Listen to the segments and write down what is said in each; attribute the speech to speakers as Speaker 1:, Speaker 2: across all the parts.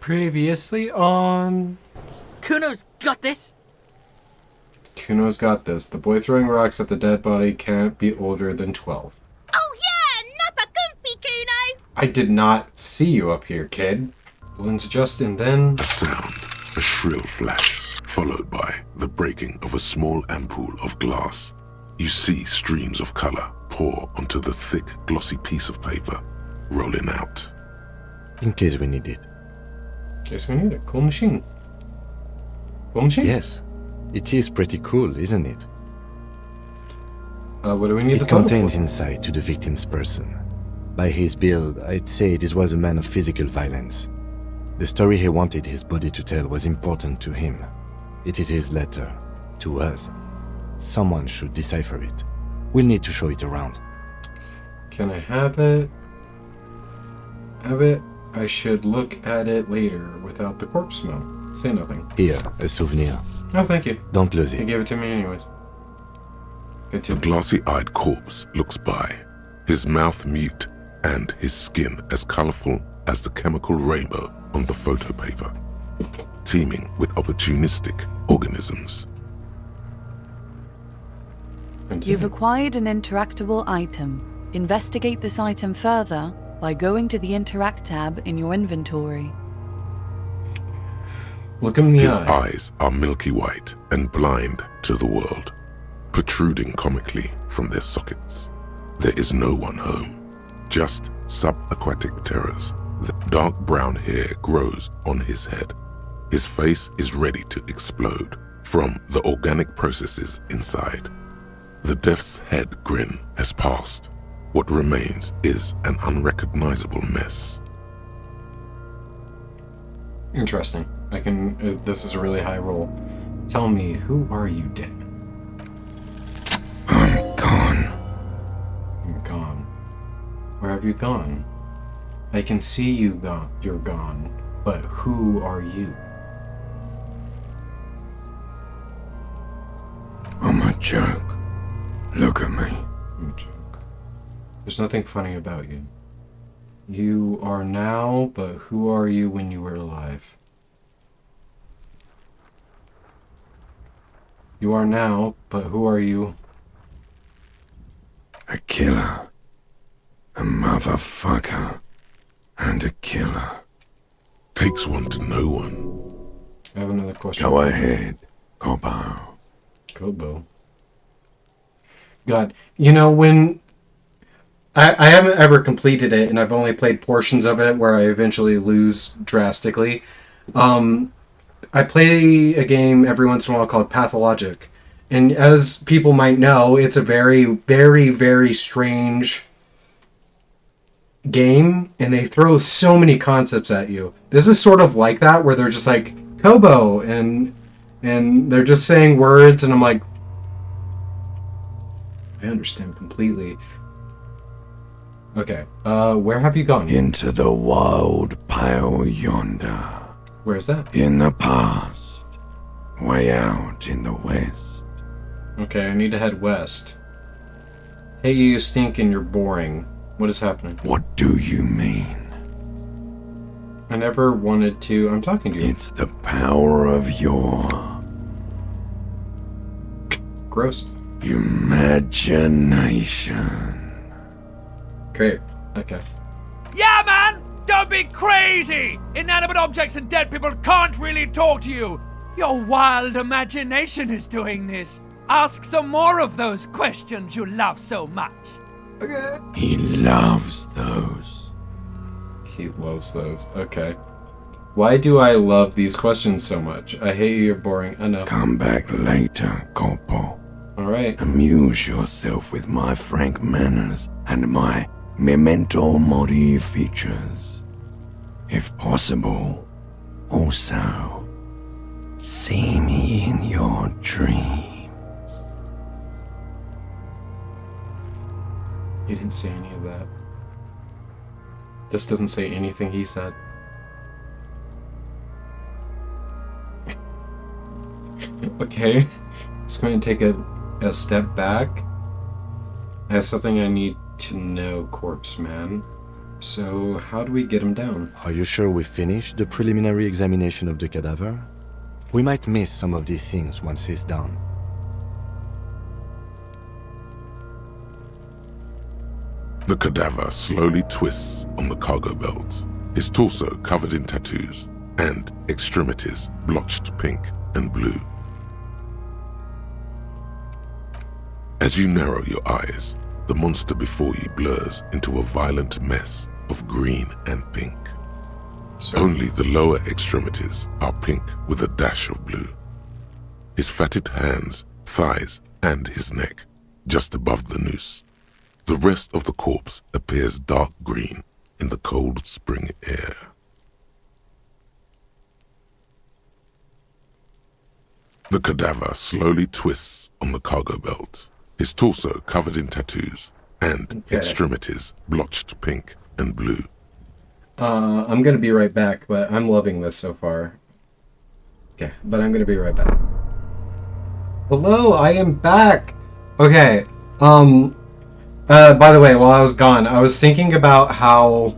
Speaker 1: Previously on...
Speaker 2: Kuno's got this!
Speaker 1: Kuno's got this. The boy throwing rocks at the dead body can't be older than 12.
Speaker 3: Oh yeah, Nappa Gumpy, Kuno!
Speaker 1: I did not see you up here, kid. Balloons adjust and then...
Speaker 4: A sound, a shrill flash, followed by the breaking of a small ampoule of glass. You see streams of color pour onto the thick, glossy piece of paper, rolling out.
Speaker 5: In case we need it.
Speaker 1: Guess we need a cool machine. Cool machine?
Speaker 5: Yes. It is pretty cool, isn't it?
Speaker 1: What do we need
Speaker 5: It
Speaker 1: the photo
Speaker 5: contains
Speaker 1: for?
Speaker 5: insight to the victim's person. By his build, I'd say this was a man of physical violence. The story he wanted his body to tell was important to him. It is his letter. To us. Someone should decipher it. We'll need to show it around.
Speaker 1: Can I have it? Have it? I should look at it later without the corpse smell. Say nothing.
Speaker 5: Here, a souvenir.
Speaker 1: Oh, thank you.
Speaker 5: Don't lose
Speaker 1: He
Speaker 5: it.
Speaker 1: gave it to me anyways. Good
Speaker 4: The
Speaker 1: to
Speaker 4: glassy-eyed corpse looks by, his mouth mute and his skin as colorful as the chemical rainbow on the photo paper, teeming with opportunistic organisms.
Speaker 6: You've acquired an interactable item. Investigate this item further by going to the Interact tab in your inventory.
Speaker 1: Look him in the
Speaker 4: His
Speaker 1: eye.
Speaker 4: eyes are milky white and blind to the world, protruding comically from their sockets. There is no one home, just subaquatic terrors. The dark brown hair grows on his head. His face is ready to explode from the organic processes inside. The death's head grin has passed. What remains is an unrecognizable mess.
Speaker 1: Interesting. I can... this is a really high roll. Tell me, who are you, Damon?
Speaker 7: I'm gone.
Speaker 1: I'm gone. Where have you gone? I can see you you're gone, but who are you?
Speaker 7: I'm a joke. Look at me.
Speaker 1: You joke. There's nothing funny about you. You are now, but who are you when you were alive? You are now, but who are you?
Speaker 7: A killer. A motherfucker. And a killer.
Speaker 4: Takes one to know one.
Speaker 1: I have another question.
Speaker 7: Go ahead, Kobo.
Speaker 1: Kobo. God, you know, when... I haven't ever completed it, and I've only played portions of it where I eventually lose drastically. I play a game every once in a while called Pathologic. And as people might know, it's a very, very, very strange game, and they throw so many concepts at you. This is sort of like that, where they're just like, Kobo, and they're just saying words, and I'm like, I understand completely. Okay, where have you gone?
Speaker 7: Into the wild pale yonder.
Speaker 1: Where's that?
Speaker 7: In the past. Way out in the west.
Speaker 1: Okay, I need to head west. Hey, you stink and you're boring. What is happening?
Speaker 7: What do you mean?
Speaker 1: I never wanted to... I'm talking to you.
Speaker 7: It's the power of your
Speaker 1: Gross.
Speaker 7: imagination.
Speaker 1: Great. Okay.
Speaker 2: Yeah, man! Don't be crazy! Inanimate objects and dead people can't really talk to you! Your wild imagination is doing this. Ask some more of those questions you love so much.
Speaker 1: Okay.
Speaker 7: He loves those.
Speaker 1: He loves those. Okay. Why do I love these questions so much? I hate you, you're boring. Enough.
Speaker 7: Come back later, Corpo.
Speaker 1: Alright.
Speaker 7: Amuse yourself with my frank manners and my memento mori features. If possible, also, see me in your dreams.
Speaker 1: He didn't say any of that. This doesn't say anything he said. Okay. It's going to take a step back. I have something I need to know, Corpse Man. So, how do we get him down?
Speaker 5: Are you sure we finished the preliminary examination of the cadaver? We might miss some of these things once he's done.
Speaker 4: The cadaver slowly twists on the cargo belt, his torso covered in tattoos, and extremities blotched pink and blue. As you narrow your eyes, the monster before you blurs into a violent mess of green and pink. Only the lower extremities are pink with a dash of blue. His fatted hands, thighs, and his neck, just above the noose. The rest of the corpse appears dark green in the cold spring air. The cadaver slowly twists on the cargo belt, his torso covered in tattoos, and extremities blotched pink and blue.
Speaker 1: I'm gonna be right back, but I'm loving this so far. Okay, but I'm gonna be right back. Hello, I am back! Okay, by the way, while I was gone, I was thinking about how...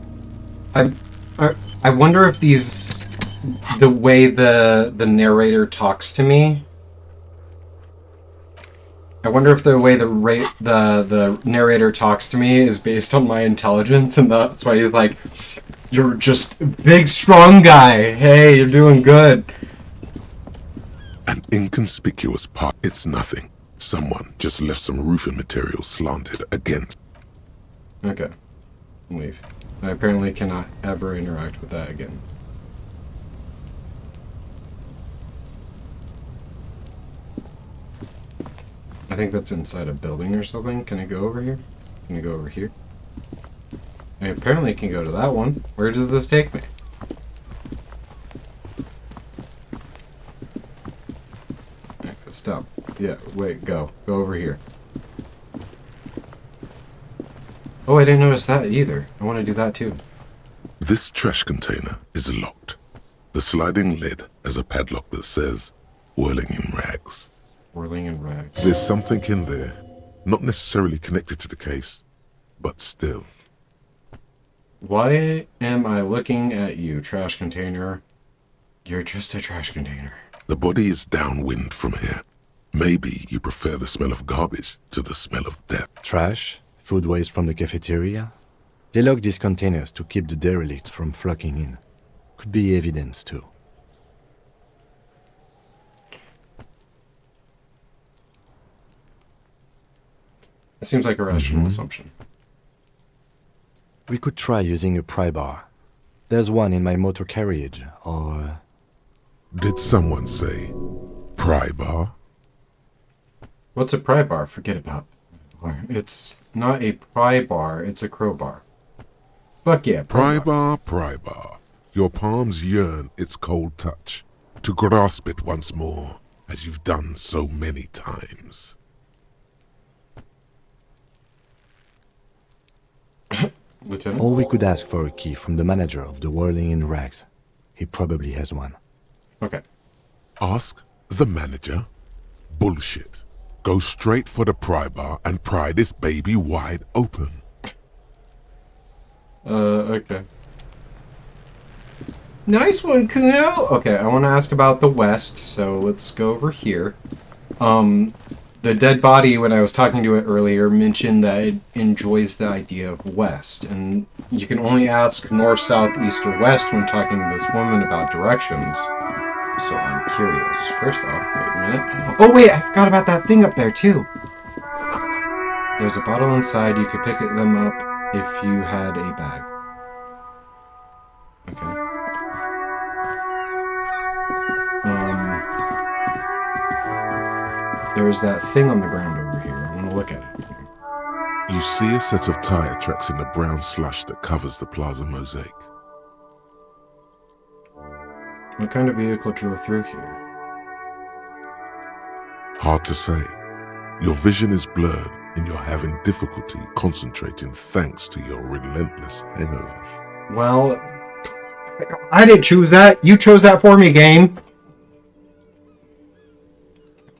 Speaker 1: I wonder if the way the narrator talks to me... I wonder if the way the narrator talks to me is based on my intelligence, and that's why he's like, "You're just a big, strong guy. Hey, you're doing good."
Speaker 4: An inconspicuous part. It's nothing. Someone just left some roofing material slanted against.
Speaker 1: Okay. Leave. I apparently cannot ever interact with that again. I think that's inside a building or something. Can I go over here? Can I go over here? I apparently can go to that one. Where does this take me? Okay, stop. Yeah, wait, go. Go over here. Oh, I didn't notice that either. I want to do that too.
Speaker 4: This trash container is locked. The sliding lid has a padlock that says, "Whirling in rags."
Speaker 1: Whirling in rags.
Speaker 4: There's something in there, not necessarily connected to the case, but still.
Speaker 1: Why am I looking at you, trash container? You're just a trash container.
Speaker 4: The body is downwind from here. Maybe you prefer the smell of garbage to the smell of death.
Speaker 5: Trash? Food waste from the cafeteria? They lock these containers to keep the derelicts from flocking in. Could be evidence too.
Speaker 1: It seems like a rational assumption.
Speaker 5: We could try using a pry bar. There's one in my motor carriage, or...
Speaker 4: Did someone say pry bar?
Speaker 1: What's a pry bar? Forget about it. It's not a pry bar, it's a crowbar. Fuck yeah,
Speaker 4: Pry bar, pry bar. Your palms yearn its cold touch, to grasp it once more, as you've done so many times.
Speaker 1: Lieutenant?
Speaker 5: Or we could ask for a key from the manager of the Whirling in Rags. He probably has one.
Speaker 1: Okay.
Speaker 4: Ask the manager? Bullshit. Go straight for the pry bar and pry this baby wide open.
Speaker 1: Okay. Nice one, Kuno! Okay, I want to ask about the West, so let's go over here. The dead body, when I was talking to it earlier, mentioned that it enjoys the idea of West, and you can only ask North, South, East, or West when talking to this woman about directions. So I'm curious. First off, wait a minute. Oh wait, I forgot about that thing up there too! There's a bottle inside, you could pick them up if you had a bag. Okay. There's that thing on the ground over here. I want to look at it.
Speaker 4: You see a set of tire tracks in the brown slush that covers the plaza mosaic.
Speaker 1: What kind of vehicle drove through here?
Speaker 4: Hard to say. Your vision is blurred and you're having difficulty concentrating thanks to your relentless hangover.
Speaker 1: Well, I didn't choose that. You chose that for me, game.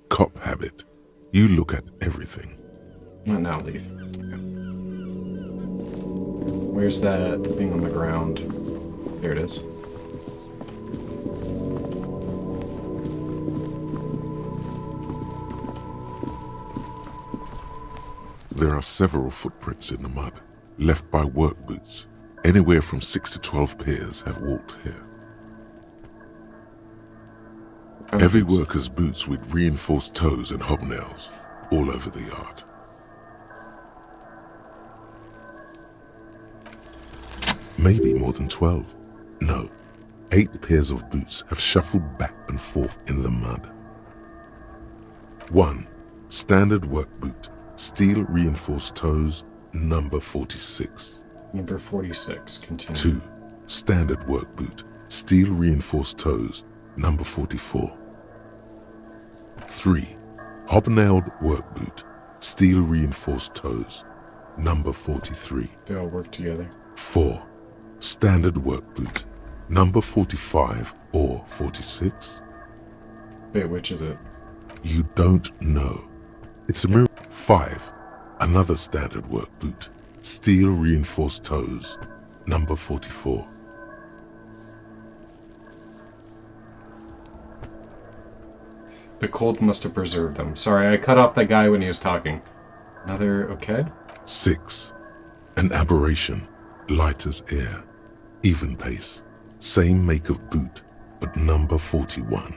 Speaker 4: Cop habit. You look at everything.
Speaker 1: Not now, leave. Where's that thing on the ground? There it is.
Speaker 4: There are several footprints in the mud, left by work boots. Anywhere from 6 to 12 pairs have walked here. Heavy workers' boots with reinforced toes and hobnails all over the yard. Maybe more than 12. No, 8 pairs of boots have shuffled back and forth in the mud. 1. Standard work boot, steel reinforced toes, number 46.
Speaker 1: Number 46, continue.
Speaker 4: 2. Standard work boot, steel reinforced toes, number 44. 3. Hobnailed work boot, steel reinforced toes, number 43.
Speaker 1: They all work together.
Speaker 4: 4. Standard work boot, number 45 or 46.
Speaker 1: Wait, which is it?
Speaker 4: You don't know. It's a miracle. 5. Another standard work boot, steel reinforced toes, number 44.
Speaker 1: The cold must have preserved him. Sorry, I cut off that guy when he was talking. Another, okay?
Speaker 4: 6. An aberration, light as air, even pace, same make of boot, but number 41.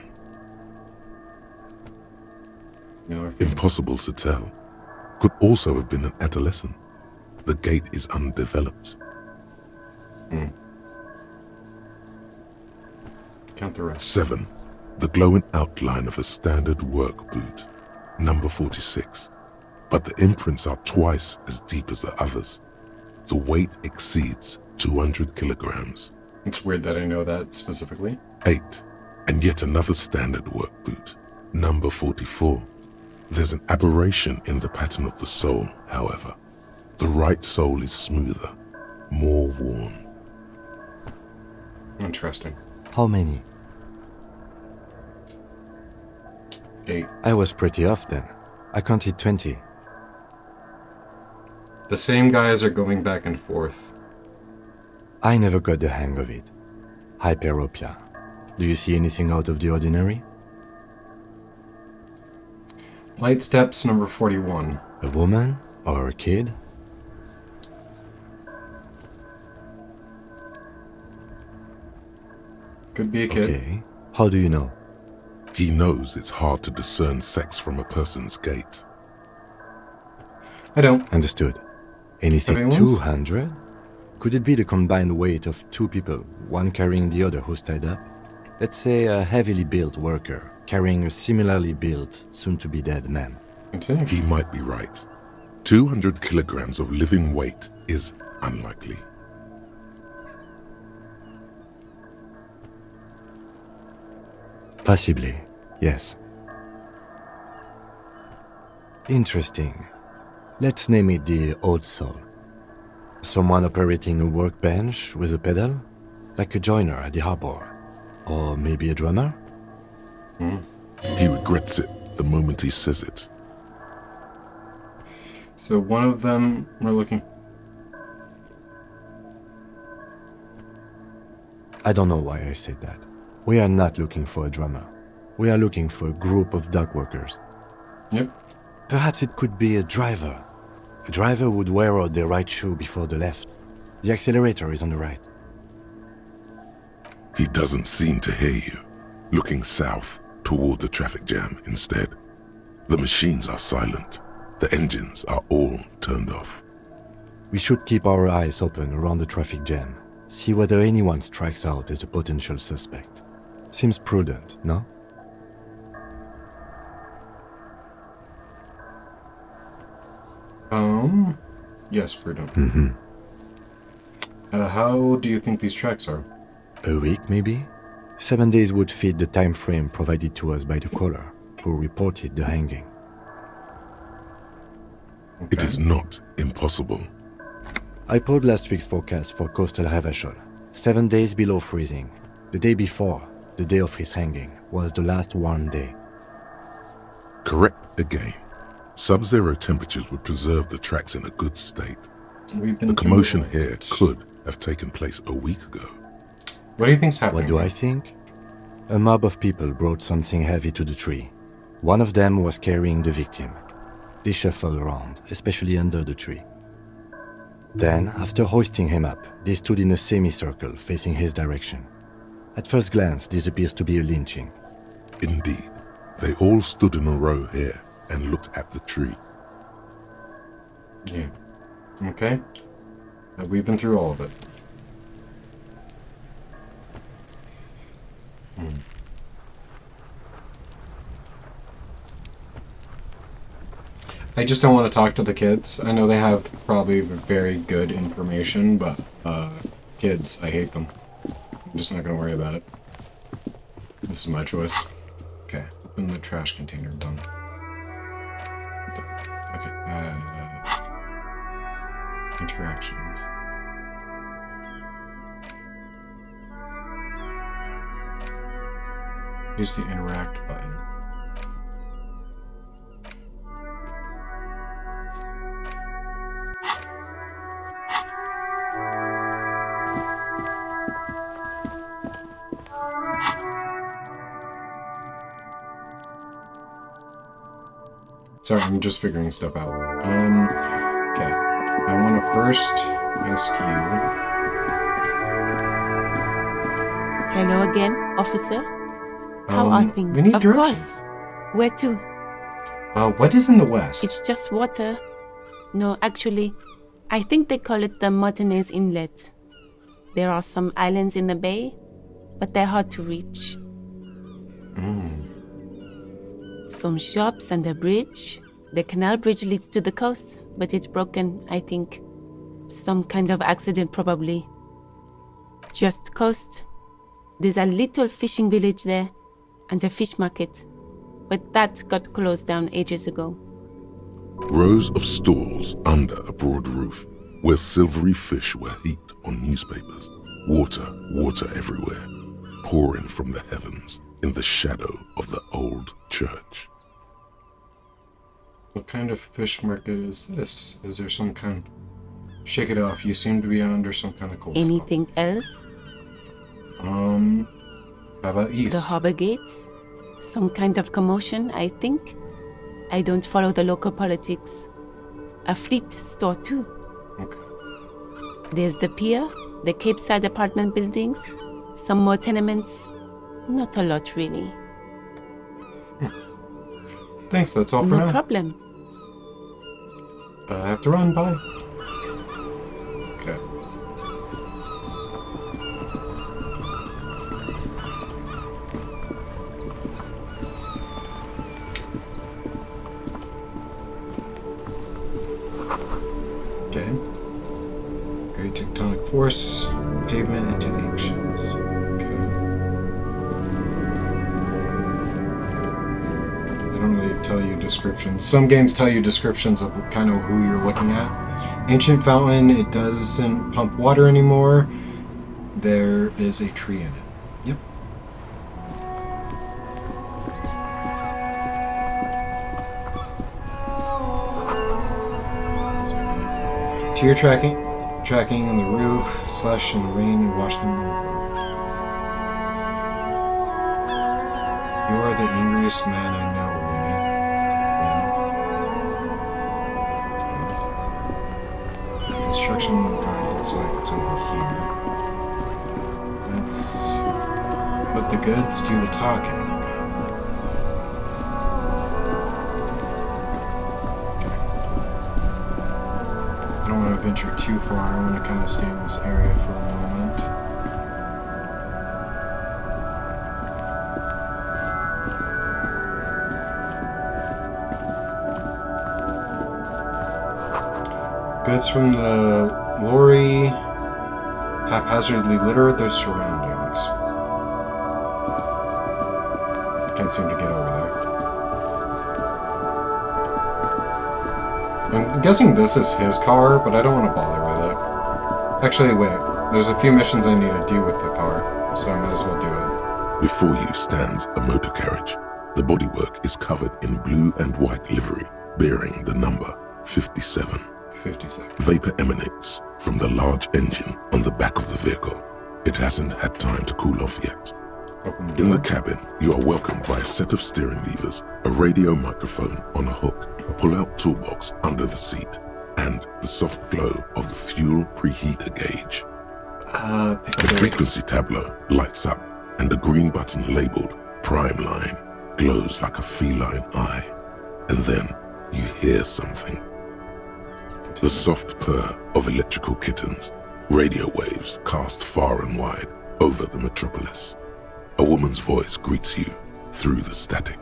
Speaker 1: No,
Speaker 4: Impossible to tell. Could also have been an adolescent. The gait is undeveloped.
Speaker 1: count the rest.
Speaker 4: 7. The glowing outline of a standard work boot, number 46. But the imprints are twice as deep as the others. The weight exceeds 200 kilograms.
Speaker 1: It's weird that I know that specifically.
Speaker 4: 8. And yet another standard work boot, number 44. There's an aberration in the pattern of the sole, however. The right sole is smoother, more worn.
Speaker 1: Interesting.
Speaker 5: How many?
Speaker 1: 8.
Speaker 5: I was pretty off then. I counted 20.
Speaker 1: The same guys are going back and forth.
Speaker 5: I never got the hang of it. Hyperopia. Do you see anything out of the ordinary?
Speaker 1: Light steps, number 41.
Speaker 5: A woman? Or a kid?
Speaker 1: Could be a kid.
Speaker 5: Okay. How do you know?
Speaker 4: He knows it's hard to discern sex from a person's gait.
Speaker 1: I don't.
Speaker 5: Understood. Anything
Speaker 1: Everyone's?
Speaker 5: 200? Could it be the combined weight of two people, one carrying the other who's tied up? Let's say a heavily built worker carrying a similarly built, soon-to-be-dead man.
Speaker 1: Continue.
Speaker 4: He might be right. 200 kilograms of living weight is unlikely.
Speaker 5: Possibly, yes. Interesting. Let's name it the old soul. Someone operating a workbench with a pedal? Like a joiner at the harbor. Or maybe a drummer?
Speaker 4: He regrets it the moment he says it.
Speaker 1: So one of them we're looking.
Speaker 5: I don't know why I said that. We are not looking for a drummer. We are looking for a group of dock workers.
Speaker 1: Yep.
Speaker 5: Perhaps it could be a driver. A driver would wear out their right shoe before the left. The accelerator is on the right.
Speaker 4: He doesn't seem to hear you, looking south toward the traffic jam instead. The machines are silent. The engines are all turned off.
Speaker 5: We should keep our eyes open around the traffic jam. See whether anyone strikes out as a potential suspect. Seems prudent, no?
Speaker 1: Yes, prudent.
Speaker 5: Mm-hmm.
Speaker 1: How do you think these tracks are?
Speaker 5: A week, maybe? 7 days would fit the time frame provided to us by the caller, who reported the hanging.
Speaker 4: It is not impossible.
Speaker 5: I pulled last week's forecast for coastal Revachol. 7 days below freezing. The day before, the day of his hanging, was the last warm day.
Speaker 4: Correct again. Sub-zero temperatures would preserve the tracks in a good state.
Speaker 1: We've been
Speaker 4: The commotion
Speaker 1: through
Speaker 4: here
Speaker 1: it.
Speaker 4: could have taken place a week ago.
Speaker 1: What do you think's happening?
Speaker 5: What do I think? A mob of people brought something heavy to the tree. One of them was carrying the victim. They shuffled around, especially under the tree. Then, after hoisting him up, they stood in a semicircle facing his direction. At first glance, this appears to be a lynching.
Speaker 4: Indeed, they all stood in a row here and looked at the tree.
Speaker 1: Yeah. Okay. We've been through all of it. I just don't want to talk to the kids. I know they have probably very good information, but kids, I hate them. I'm just not going to worry about it. This is my choice. Okay, open the trash container. Done. Okay, interactions. Use the interact button. Sorry, I'm just figuring stuff out. Okay. I want to first ask you.
Speaker 8: Hello again, officer. How are things?
Speaker 1: We need
Speaker 8: Of
Speaker 1: directions.
Speaker 8: course. Where to?
Speaker 1: What is in the west?
Speaker 8: It's just water. No, actually, I think they call it the Martinez Inlet. There are some islands in the bay, but they're hard to reach. Some shops and a bridge. The canal bridge leads to the coast, but it's broken, I think. Some kind of accident, probably. Just coast. There's a little fishing village there, and a fish market. But that got closed down ages ago.
Speaker 4: Rows of stalls under a broad roof, where silvery fish were heaped on newspapers. Water everywhere, pouring from the heavens in the shadow of the old church.
Speaker 1: What kind of fish market is this? Is there some kind... Shake it off, you seem to be under some kind of cold
Speaker 8: Anything else?
Speaker 1: spell. How about east?
Speaker 8: The harbor gates? Some kind of commotion, I think. I don't follow the local politics. A fleet store too.
Speaker 1: Okay.
Speaker 8: There's the pier, the Cape Side apartment buildings, some more tenements. Not a lot, really.
Speaker 1: Thanks, that's all for
Speaker 8: No
Speaker 1: now.
Speaker 8: problem.
Speaker 1: I have to run, bye. Okay. Okay. Great tectonic force, pavement into ancients. Okay. They don't really tell you descriptions. Some games tell you descriptions of kind of who you're looking at. Ancient fountain, it doesn't pump water anymore. There is a tree in it. Yep. Tear tracking on the roof, slush in the rain, and wash them. You are the angriest man I know, Winnie. Construction guard looks like it's over here. Let's let the goods do the talking. I don't want to venture too far. I want to kind of stay in this area for a moment. Goods from the lorry haphazardly litter their surroundings. Can't seem to get over there. I'm guessing this is his car, but I don't want to bother with it. Actually, wait. There's a few missions I need to do with the car, so I might as well do it.
Speaker 4: Before you stands a motor carriage. The bodywork is covered in blue and white livery, bearing the number 57.
Speaker 1: 57.
Speaker 4: Vapor emanates from the large engine on the back of the vehicle. It hasn't had time to cool off yet.
Speaker 1: Open the
Speaker 4: In the
Speaker 1: door.
Speaker 4: cabin, you are welcomed by a set of steering levers, a radio microphone on a hook, a pull-out toolbox under the seat, and the soft glow of the fuel preheater gauge.
Speaker 1: Pick
Speaker 4: The
Speaker 1: a date.
Speaker 4: frequency tableau lights up, and the green button labeled Prime Line glows like a feline eye. And then you hear something. The soft purr of electrical kittens, radio waves cast far and wide over the metropolis. A woman's voice greets you through the static.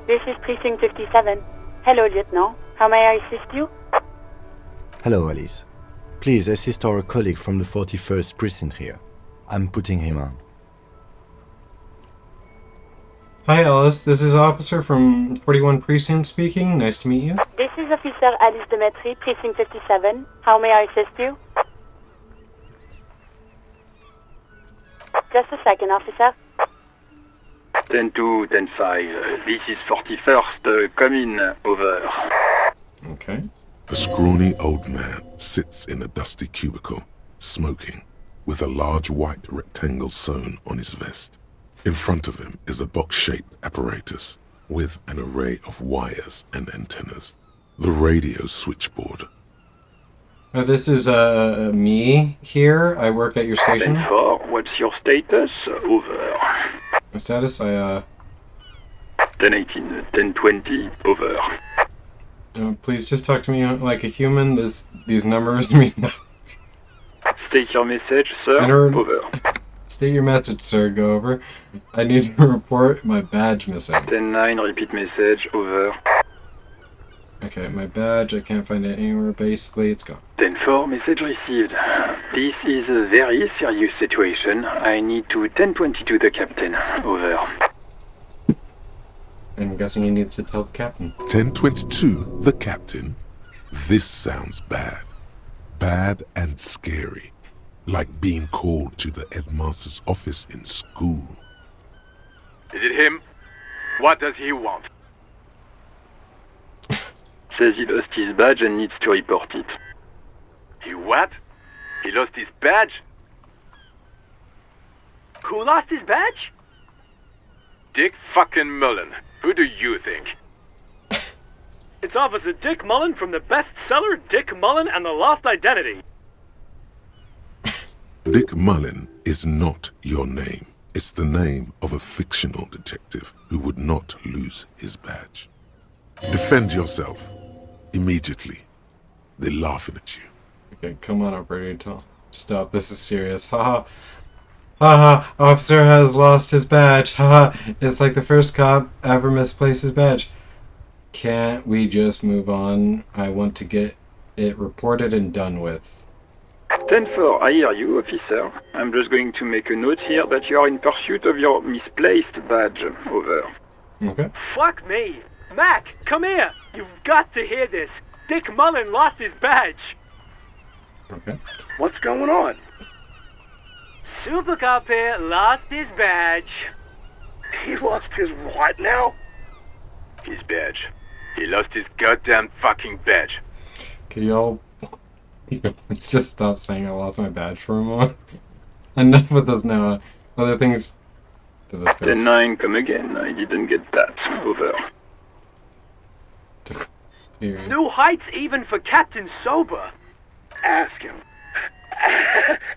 Speaker 9: This is Precinct 57. Hello, Lieutenant. How may I assist you?
Speaker 5: Hello, Alice. Please assist our colleague from the 41st Precinct here. I'm putting him on.
Speaker 1: Hi, Alice. This is Officer from 41 Precinct speaking. Nice to meet you.
Speaker 9: This is Officer Alice Demetri, Precinct 57. How may I assist you? Just a second, officer.
Speaker 10: 10-2, 10-5. This is 41st. Come in. Over.
Speaker 1: Okay.
Speaker 4: A scrawny old man sits in a dusty cubicle, smoking, with a large white rectangle sewn on his vest. In front of him is a box-shaped apparatus with an array of wires and antennas. The radio switchboard.
Speaker 1: This is me here. I work at your station.
Speaker 10: 10-4, what's your status? Over.
Speaker 1: My status,
Speaker 10: 10-18, 10-20, over.
Speaker 1: please just talk to me like a human. These numbers mean nothing.
Speaker 10: State your message, sir.
Speaker 1: Enter-
Speaker 10: Over.
Speaker 1: State your message, sir. Go over. I need to report my badge missing.
Speaker 10: 10-9, repeat message. Over.
Speaker 1: Okay, my badge, I can't find it anywhere. Basically, it's gone.
Speaker 10: 10-4, message received. This is a very serious situation. I need to 10-22 the captain. Over.
Speaker 1: I'm guessing he needs to tell the captain.
Speaker 4: 1022, the captain. This sounds bad. Bad and scary. Like being called to the headmaster's office in school.
Speaker 11: Is it him? What does he want?
Speaker 10: Says he lost his badge and needs to report it.
Speaker 11: He what? He lost his badge?
Speaker 2: Who lost his badge?
Speaker 11: Dick fucking Mullen. Who do you think?
Speaker 2: It's Officer Dick Mullen from the bestseller Dick Mullen and the Lost Identity.
Speaker 4: Dick Mullen is not your name. It's the name of a fictional detective who would not lose his badge. Defend yourself. Immediately. They're laughing at you.
Speaker 1: Okay, come on, operator. Stop, this is serious. Haha. Haha, officer has lost his badge. Haha, it's like the first cop ever misplaced his badge. Can't we just move on? I want to get it reported and done with.
Speaker 10: 10-4, I hear you, officer. I'm just going to make a note here that you are in pursuit of your misplaced badge. Over.
Speaker 1: Okay.
Speaker 2: Fuck me. Mac, come here. You've got to hear this. Dick Mullen lost his badge.
Speaker 1: Okay.
Speaker 11: What's going on?
Speaker 2: Super Cop here lost his badge.
Speaker 11: He lost his what now? His badge. He lost his goddamn fucking badge.
Speaker 1: Can y'all... Let's just stop saying I lost my badge for a moment. Enough with this now. Other things to discuss.
Speaker 10: 10-9, come again. I didn't get that. Over.
Speaker 1: Here.
Speaker 2: New heights even for Captain Sober.
Speaker 11: Ask him.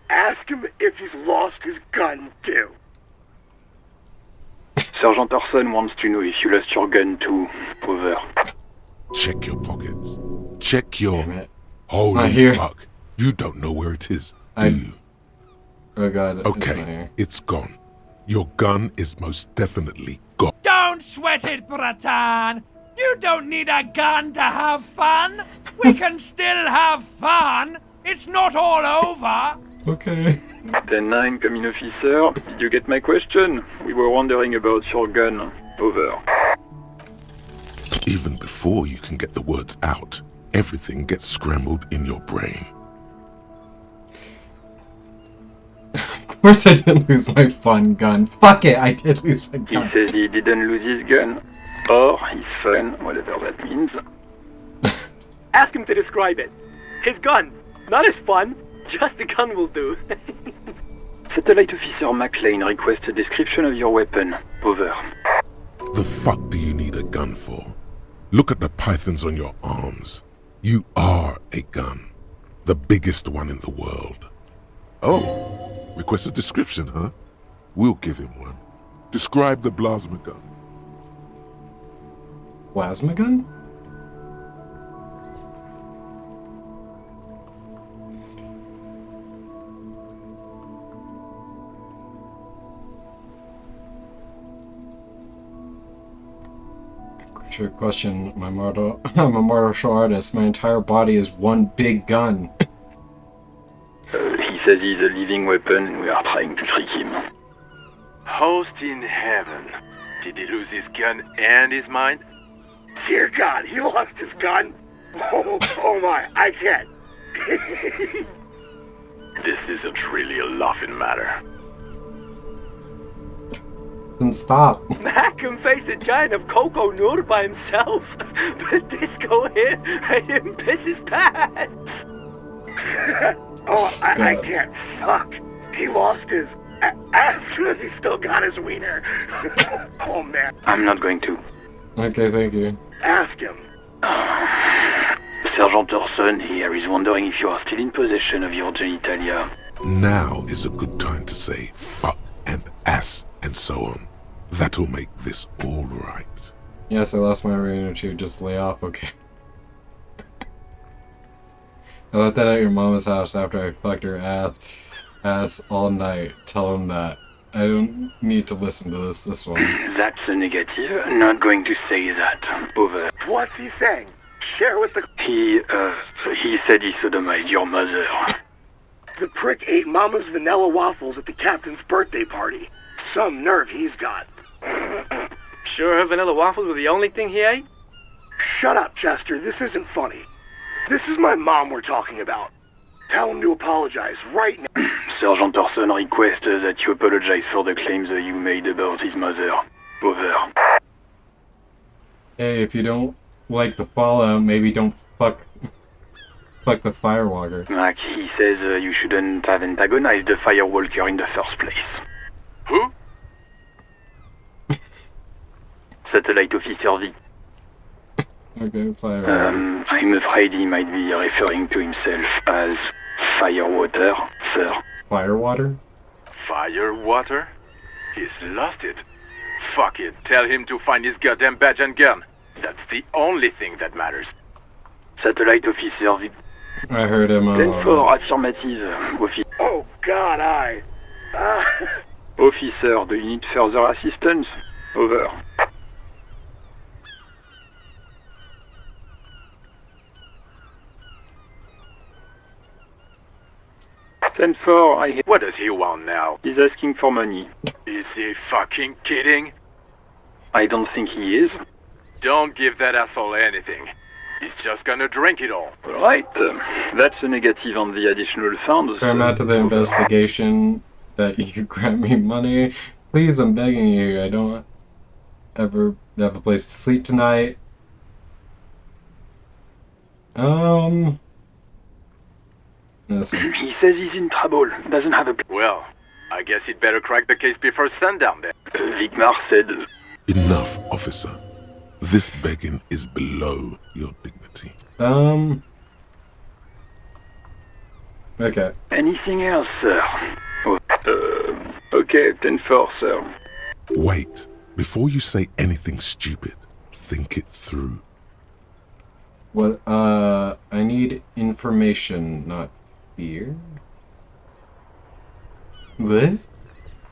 Speaker 11: Ask him if he's lost his gun too.
Speaker 10: Sergeant Orson wants to know if you lost your gun too. Over.
Speaker 4: Check your pockets. Check your...
Speaker 1: Damn it. It's not
Speaker 4: Holy
Speaker 1: here.
Speaker 4: fuck. You don't know where it is,
Speaker 1: I-
Speaker 4: do you?
Speaker 1: Oh god, it's not
Speaker 4: Okay,
Speaker 1: here.
Speaker 4: it's gone. Your gun is most definitely gone.
Speaker 2: Don't sweat it, Bratan. You don't need a gun to have fun. We can still have fun. It's not all over.
Speaker 1: Okay.
Speaker 10: 10-9, come in, officer. Did you get my question? We were wondering about your gun. Over.
Speaker 4: Even before you can get the words out, everything gets scrambled in your brain.
Speaker 1: Of course I didn't lose my fun gun. Fuck it, I did lose my
Speaker 10: He
Speaker 1: gun.
Speaker 10: says he didn't lose his gun. Or his fun, whatever that means.
Speaker 2: Ask him to describe it.
Speaker 11: His gun. Not as fun. Just a gun will do.
Speaker 10: Satellite Officer McLean requests a description of your weapon. Over.
Speaker 4: The fuck do you need a gun for? Look at the pythons on your arms. You are a gun. The biggest one in the world. Oh, request a description, huh? We'll give him one. Describe the plasma gun.
Speaker 1: Plasma gun? Trick question. I'm a martial artist. My entire body is one big gun.
Speaker 10: He says he's a living weapon and we are trying to trick him.
Speaker 11: Host in heaven. Did he lose his gun and his mind? Dear God, he lost his gun? Oh my, I can't. This isn't really a laughing matter.
Speaker 1: Then stop.
Speaker 11: Mac can face a giant of Coco Nur by himself, but Disco here made him piss his pants. I can't. Fuck. He lost his... Ask him if he still got his wiener. Oh man.
Speaker 10: I'm not going to.
Speaker 1: Okay, thank you.
Speaker 11: Ask him.
Speaker 10: Sergeant Orson here is wondering if you are still in possession of your genitalia.
Speaker 4: Now is a good time to say fuck and ass and so on. That'll make this all right.
Speaker 1: Yes, I lost my wiener too. Just lay off, okay? I left that at your mama's house after I fucked her ass all night. Tell him that. I don't need to listen to this one.
Speaker 10: That's a negative. I'm not going to say that. Over.
Speaker 11: What's he saying? Share with the...
Speaker 10: He said he sodomized your mother.
Speaker 11: The prick ate Mama's vanilla waffles at the captain's birthday party. Some nerve he's got. Sure her vanilla waffles were the only thing he ate? Shut up, Chester. This isn't funny. This is my mom we're talking about. Tell him to apologize right now.
Speaker 10: Sergeant Orson requests that you apologize for the claims that you made about his mother. Over.
Speaker 1: Hey, if you don't like the fallout, maybe don't fuck the firewalker.
Speaker 10: Like he says you shouldn't have antagonized the firewalker in the first place.
Speaker 11: Who?
Speaker 10: Satellite Officer V.
Speaker 1: Okay, firewalker.
Speaker 10: I'm afraid he might be referring to himself as Firewater, sir.
Speaker 1: Firewater?
Speaker 11: Firewater? He's lost it. Fuck it. Tell him to find his goddamn badge and gun. That's the only thing that matters.
Speaker 10: Satellite Officer V.
Speaker 1: I heard him.
Speaker 10: 10-4, affirmative. Officer.
Speaker 11: Oh God,
Speaker 10: Officer, do you need further assistance? Over. Ten four,
Speaker 11: What does he want now?
Speaker 10: He's asking for money.
Speaker 11: Is he fucking kidding?
Speaker 10: I don't think he is.
Speaker 11: Don't give that asshole anything. He's just gonna drink it all.
Speaker 10: Alright, that's a negative on the additional funds.
Speaker 1: Paramount to the investigation that you grant me money. Please, I'm begging you. I don't ever have a place to sleep tonight.
Speaker 10: He says he's in trouble. Doesn't have a...
Speaker 11: Well, I guess he'd better crack the case before sundown then.
Speaker 10: Vigmar said...
Speaker 4: Enough, officer. This begging is below your dignity.
Speaker 1: Okay.
Speaker 10: Anything else, sir? Oh, okay, 10-4, sir.
Speaker 4: Wait. Before you say anything stupid, think it through.
Speaker 1: What, I need information, not fear. What?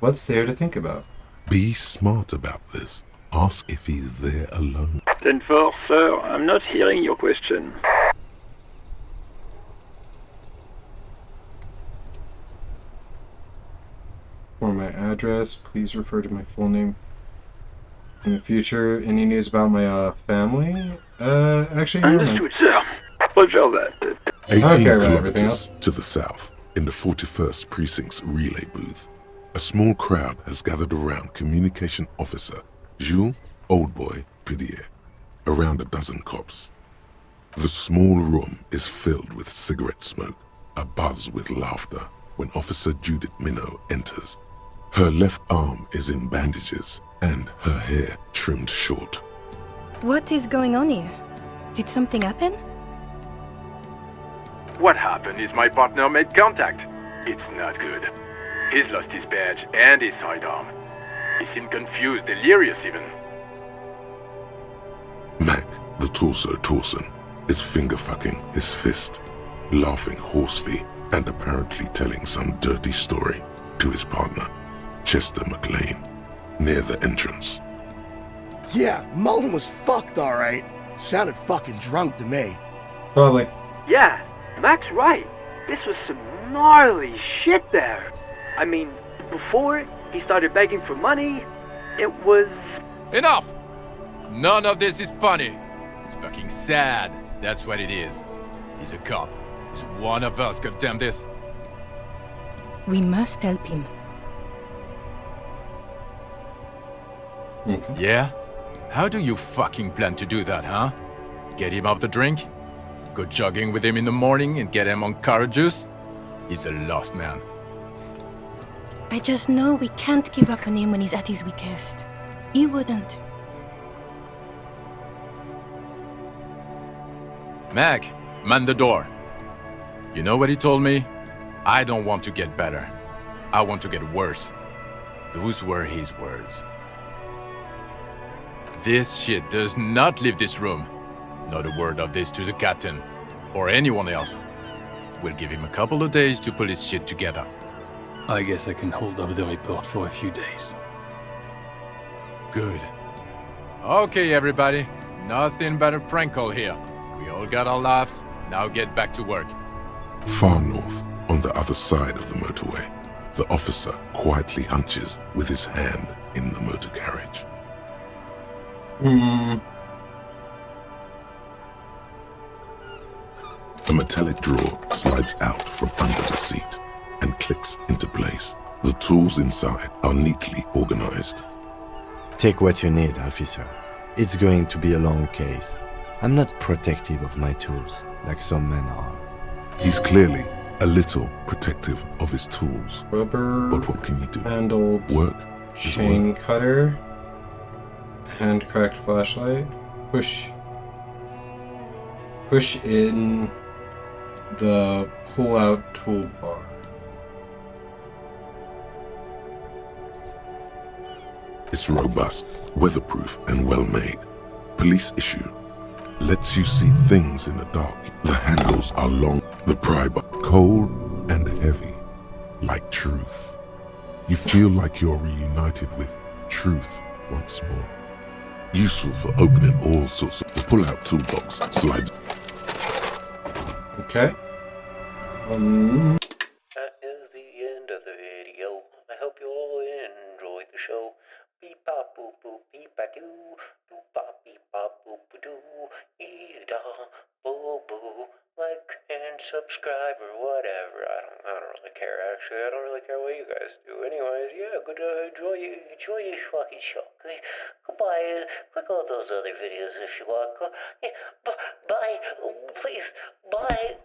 Speaker 1: What's there to think about?
Speaker 4: Be smart about this. Ask if he's there alone.
Speaker 10: 10-4, sir. I'm not hearing your question.
Speaker 1: For my address, please refer to my full name. In the future, any news about my family? Actually, no.
Speaker 10: Understood, sir. Roger that.
Speaker 4: 18
Speaker 1: Okay, right, everything
Speaker 4: kilometers
Speaker 1: else?
Speaker 4: to the south, in the 41st Precinct's relay booth, a small crowd has gathered around Communication Officer Jules Oldboy Pidier, around a dozen cops. The small room is filled with cigarette smoke, abuzz with laughter when Officer Judith Minnow enters. Her left arm is in bandages and her hair trimmed short.
Speaker 3: What is going on here? Did something happen?
Speaker 10: What happened is my partner made contact. It's not good. He's lost his badge and his sidearm. He seemed confused, delirious even.
Speaker 4: Mac, the torso Torson, is finger-fucking his fist, laughing hoarsely and apparently telling some dirty story to his partner, Chester McLean, near the entrance.
Speaker 11: Yeah, Mullen was fucked, alright. Sounded fucking drunk to me.
Speaker 1: Probably.
Speaker 11: Yeah, Mac's right. This was some gnarly shit there. I mean, before he started begging for money, it was...
Speaker 2: Enough! None of this is funny. It's fucking sad. That's what it is. He's a cop. He's one of us, goddamn this.
Speaker 3: We must help him.
Speaker 1: Okay.
Speaker 2: Yeah? How do you fucking plan to do that, huh? Get him off the drink? Go jogging with him in the morning and get him on carrot juice? He's a lost man.
Speaker 3: I just know we can't give up on him when he's at his weakest. He wouldn't.
Speaker 2: Mac, man the door. You know what he told me? I don't want to get better. I want to get worse. Those were his words. This shit does not leave this room. Not a word of this to the captain, or anyone else. We'll give him a couple of days to pull his shit together.
Speaker 12: I guess I can hold off the report for a few days.
Speaker 2: Good. Okay, everybody. Nothing but a prank call here. We all got our laughs. Now get back to work.
Speaker 4: Far north, on the other side of the motorway, the officer quietly hunches with his hand in the motor carriage. A metallic drawer slides out from under the seat and clicks into place. The tools inside are neatly organized.
Speaker 5: Take what you need, officer. It's going to be a long case. I'm not protective of my tools, like some men are.
Speaker 4: He's clearly a little protective of his tools.
Speaker 1: Rubber.
Speaker 4: But what can you do?
Speaker 1: Handled
Speaker 4: Work.
Speaker 1: chain cutter. Hand cracked flashlight. Push in the pull-out toolbar.
Speaker 4: It's robust, weatherproof, and well-made. Police issue. Lets you see things in the dark. The handles are long, the pry bar cold and heavy, like truth. You feel like you're reunited with truth once more. Useful for opening all sorts of... The pull-out toolbox slides.
Speaker 1: Okay.
Speaker 13: That is the end of the video. I hope you all enjoyed the show. Beep bop boop boop beep ba doo, doo bop beep bop boop ba doo, ee da boo boo. Like and subscribe or whatever. I don't really care. Actually, I don't really care what you guys do. Anyways, yeah, good. Enjoy your fucking show. Okay? Goodbye. Click all those other videos if you want. Yeah, bye. Please, bye.